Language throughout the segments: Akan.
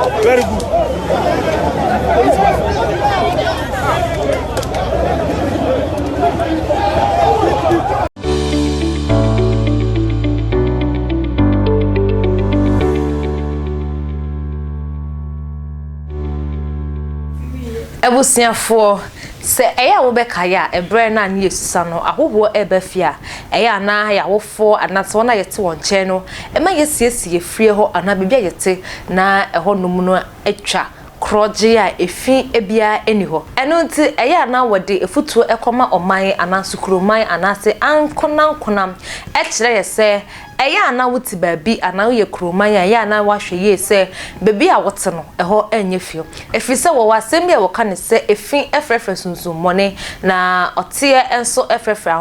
Very good. Ebusiafo se eya wo bekaya ebre na ne yesusa no ahoho ebafia eya na ya wofo anase wona yete wonche no ema yesiesie frie ho ana bibia yete na eho num no atwa kroje a efi ebia eni ho eno nti eya na wode efutuo ekoma oman anasukuroman anase ankonankonam ekire yese eya na wuti baabi ana ye kroman ya na wahwe ye se bebi a wote no eho enye fio efise wo wasem bia wo ka ne se efi efrefre sunsunmone na otie enso efrefre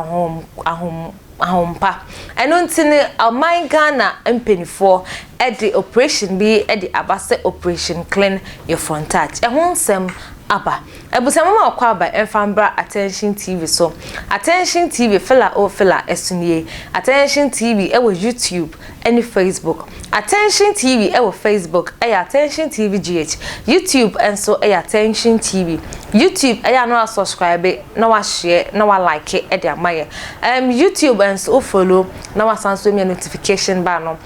ahompa eno ntini oman Ghana empenifo edi operation bi edi abase operation clean your frontage ehun nsem aba ebusama ma kwa aba enfambra attention TV so attention TV fella esunie attention TV ewo YouTube any Facebook attention TV ewo Facebook attention TV GH YouTube enso attention TV YouTube no subscribe na wa share na wa like e amaye YouTube enso follow na wa sanso me notification bar no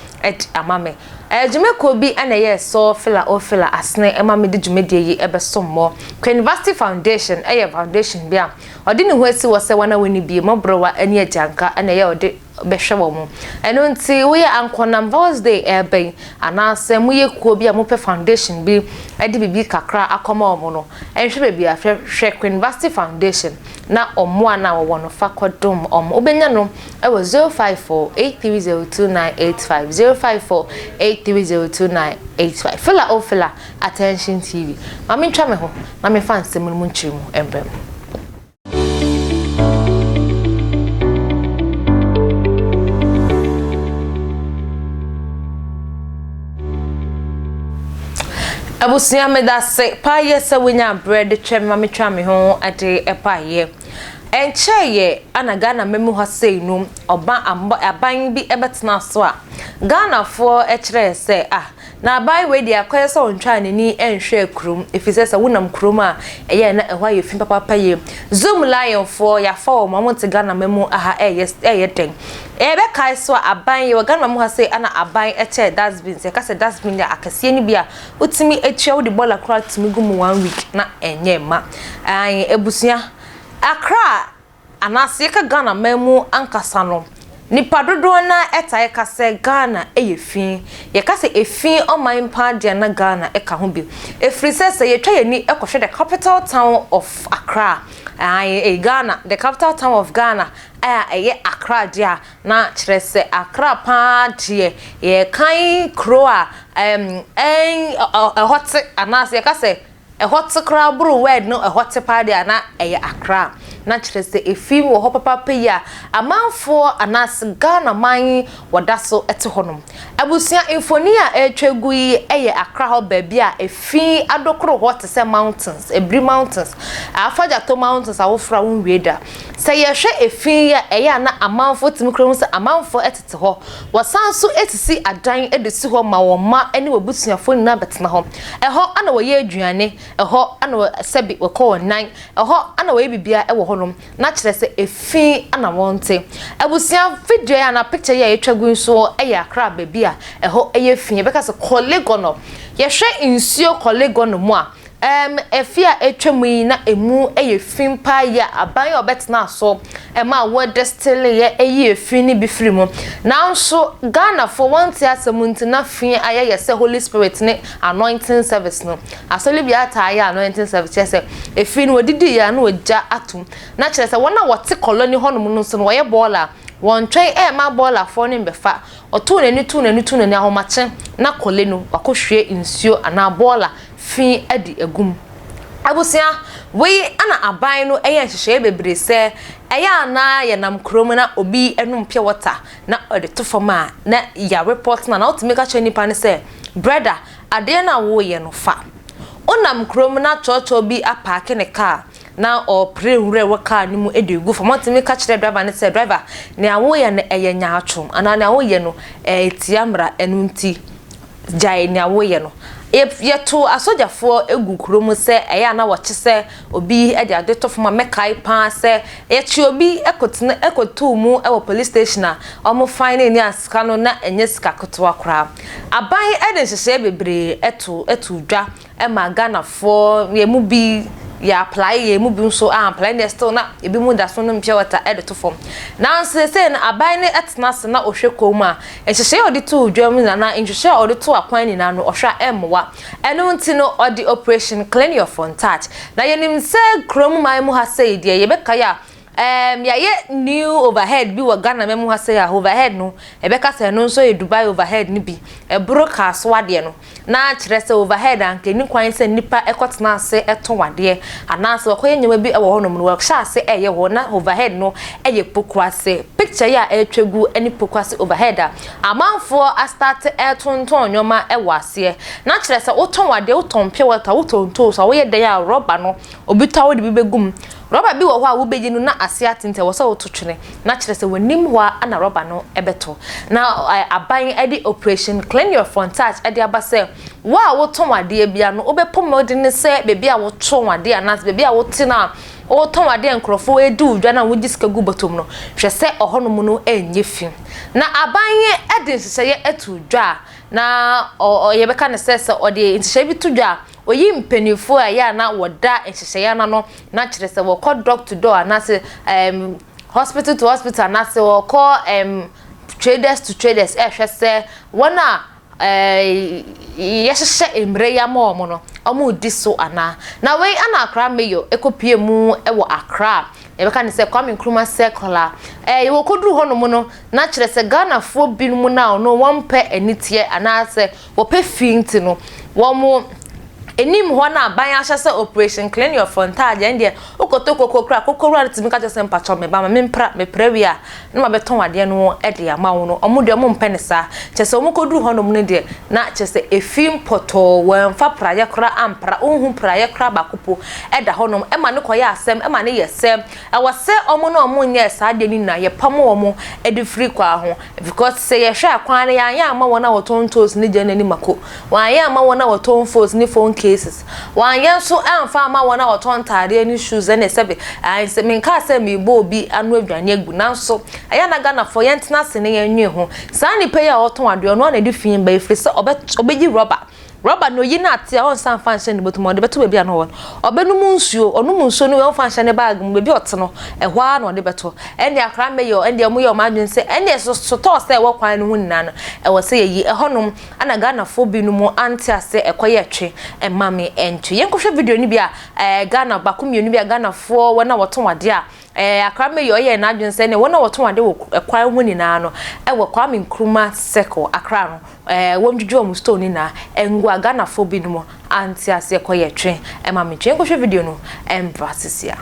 amame Jumeko bi anaye so fella asne ema me de jumedie yi ebesommo University Foundation foundation bia odi ne ho asi wo se wana woni bi mobrowa ani ajanka anaye odi behwe wo mu eno nti wo ye ankonam Thursday ebe anase mu ye kuo bi a mo pe foundation bi edi bibi kakra akoma omo no enhwe be afhwe University Foundation na omo ana wo no fakodom omo obenya no ewo 0548302985 0548302985 fella attention TV mami ntwa me ho na me fan semu mu nchirimu embem Abusia me da se pa ye se wenya bread twem mami twa me ho ade epa ye encheye ana Ghana memu ha sei no oba aban bi ebetena so a Ghana fo ekire se na aban we dia koye so ntwa nani enhwe krum efise se wonam krum a eye na ehwa ye fin papa ye zoom lion fo ya fa o mamonte Ghana memu aha eye den ebe kai so aban ye Ghana memu ha sei ana aban eche dustbin se ka se dustbin ya akase ni bia utimi etua wo di bola kra timi gumu 1 week na enye ma ebusia Accra anase ka Ghana memu ankasa no nipa dodo na etaye ka se Ghana eyefin ye ka se efin oman pa de na Ghana eka ho bi efrise se ye twa ye ni ekohwe the capital town of Accra Ghana the capital town of Ghana eye Accra dia na kire se Accra pa de ye kan kroa hot anase ye ka se a hot kra bru word no a hot party ana Accra na kire se efim wo ho papa peya amanfo anas Ghana man wadaso ete honom abusia infoni a etwegu yi Accra ho baabi a efin adokro hot se mountains ebri mountains afaja to mountains awofra wonwieda se ye hwe efin ya na amanfo timikro se amanfo etete ho wasanso etisi adan edesi ho ma wo ma ene wabusuafo ni na betena ho eho ana wo ye aduane eho ana sebi we ko nan eho ana we bibia ewo honom na kire se efin ana wonte abusia video ya na picture ya etwagu nso Accra baby a eho fin beka se collegono ye hwe insio collegono mu a efia etwamu yi na emu fin pa ya aban obetena so ma wo destill ye fin ni bi firi mu na nso Ghana for one tiasemunti na fin ayeye se Holy Spirit ni anointing service no asoli bia ta ya anointing service se efin wodidi ya na oja atum na kire se wona wote colony honom no so no ye baller won twen ma baller for ni mbefa otu nani ahomache na koleno wakohwe insio ana baller fin adi egum abusia we ana aban no hyehyɛ bebre se na ye nam krom na obi enum pure water na ode to fama na ya report na ultimate ka nipa ne se brother ade na wo ye no fa onam krom na chocho bi apake ne car na o prewure waka ni mu edegu fo ultimate ka kire driver ne se driver ne awo ye ne nyaatwom ana ne awo ye no tiamra enunti jai ne awo ye no yeto asojafo egu kurom se eya na woche se obi e de adetofo ma mekai pa se yechi obi ekotu mu e wo police station a omo fine ni asika no na enye sika kotoa kra aban e de hyehyɛ bebre etu dwa e ma Ghana fo ye mu bi ya apply ye mu bi nso apply ne still na ebi mu da so no mpia water e de to form na nse na aban ne etena se na ohwe kom a ehyehyɛ odi to dwa mu na nhyehyɛ odi to akwan ni na no ohwa emwa eno nti no odi operation clean your Frontage na yenim se krom man mu ha sei de ye beka ya ye new overhead bi wa Ghana memu ha say overhead no ebeka say no so e Dubai overhead ni bi e broke aso ade no na kire say overhead anke ni kwan say nipa ekotena ase eto wade ana so koye nyema bi e wo hono no sha ase eye wo na overhead no eye pokuase picture ya etwegu eni pokuase overhead a amanfo a start etonton nyoma e wase na kire say woton wade woton pie water woton to so wo ye den ya rubber no obita wo de bi begum rubber bi wo ho a wo beji no na ase atinte wo so wototwene na kire se wanim ho ana rubber no ebeto na aban edi operation clean your Frontage edi abase wa woton wade bia no obepom odi ne se bebi a woton wade anas bebi a wotina woton wade enkrofo edu dwa na wogiska gu botom no hwe se ohonom no enye fi na aban edi nseye etu dwa na yebeka ne se odi nseye bi tu dwa oyi mpenifo aya na woda ehyehyɛ na no na kire se wo call doctor to door na se hospital to hospital na se wo call traders to traders hwɛ se wona yehyehyɛ emre ya ma omo no omo di so ana na we ana Accra mayor ekopie mu e wo Accra ebeka ne se Kwame Nkrumah circular wo koduru hono no na kire se Ghana fo bi mu na no wonpe anitie ana se wo pe finti no wo mo enim ho na ban ahyase operation clean your Frontage ende okotokokokra kokoro atimi ka jese mpacho me ba me mpra me prawi a na ma beton wade no e de ama wo no omo de omo mpenesa chese omo koduru ho no mu ne de na chese efim poto wemfa praye kra ampra onhu praye kra bakopo e da ho no e ma ne koye asem e ma ne yesem e wose omo no omo nye sa de ni na ye pamo omo e de free kwa ho because say ye hwe akwan ne ya ama wona wotontos ne je nani mako wan ya ama wona wotonfos ni phone cases wan yan so amfa ama wona woton tare ni shoes ne sebe se min ka se mi bo obi anu adwane agu nanso aya na Ghana for yentena se ne yanwe ho sa ni pe ya woton ade ono na de fin ba ifri se obeji rubber no yi na ate on san function ni botomo de beto bia no won obenum nsuo onum nsuo no won function ne bag mu bebi ote no ehwa na de beto ende Accra mayor ende mu ye o madwen se ende so to se wo kwan no hunna no e wo se yi ehonum ana Ghana fo bi no mu anti ase ekoye twe emame entwe yenkohwe video ni bia Ghana bakomie ni bia Ghana fo wona woton wade a Accra mayor ye na adwen se ne wona woton wade wo kwan hunina no e wo Kwame Nkrumah circle Accra no wonjuju om stone na engwa Ghana fo bi no anti ase ekoye twe emame twe yenkohwe video no embrasisia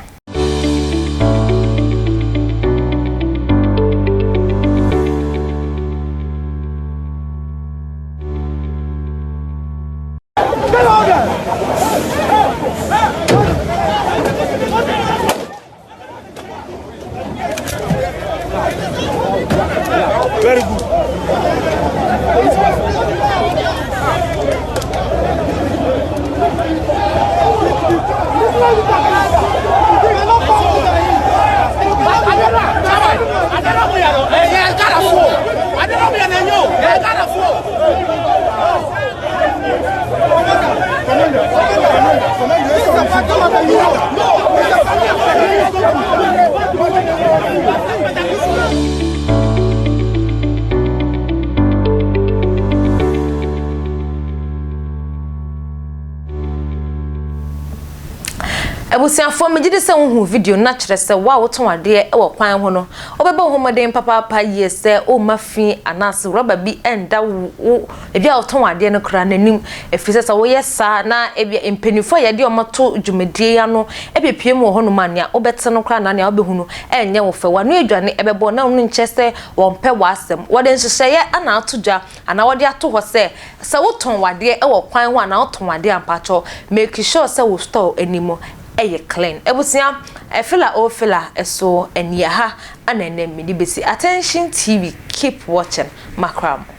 Very good. Ebusiafo megide se hu video na kire se wa woton ade e wo kwan ho no obeba ho moden papa ye se o mafi anas rubber bi enda wo ebia woton ade no kra nanim efise se wo yesa na ebia empenifo ye de o mato dwumadie ya no ebepie mu ho no mania obete no kra na ne obehunu enye wo fe wa no edwane ebebo na no nchese wo mpe wasem wode nhyehyeye ana atodwa ana wode ato ho se woton wade e wo kwan ho ana woton wade ampacho make sure se wo store animo eye clean ebusia efila o fila eso enia ha ana na mi di besi attention TV keep watching macram.